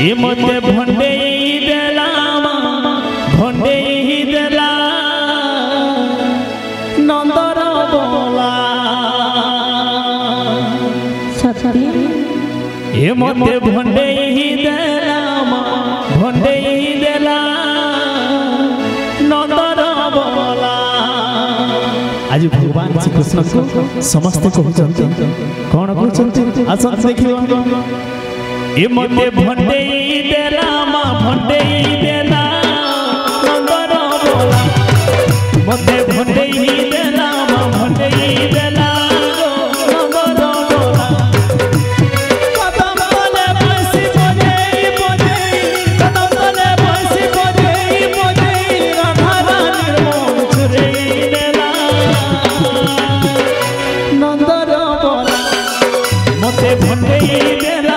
ये मते भंडे देला भंडे देला नंदर बोला सती ये मते भंडे देला भंडे देला नंदर बोला। आज भगवान श्री कृष्ण को समस्त कहते कौन कहते आसन देखियो ये मते भंडे देला भंडे देला नंदर बोला मते भंडे देला भंडे देला नंदर बोला। कदम तले बंसी बजे बजे कदम तले बंसी बजे बजे राधा निर्मल छुरे देला नंदर बोला मते भंडे देला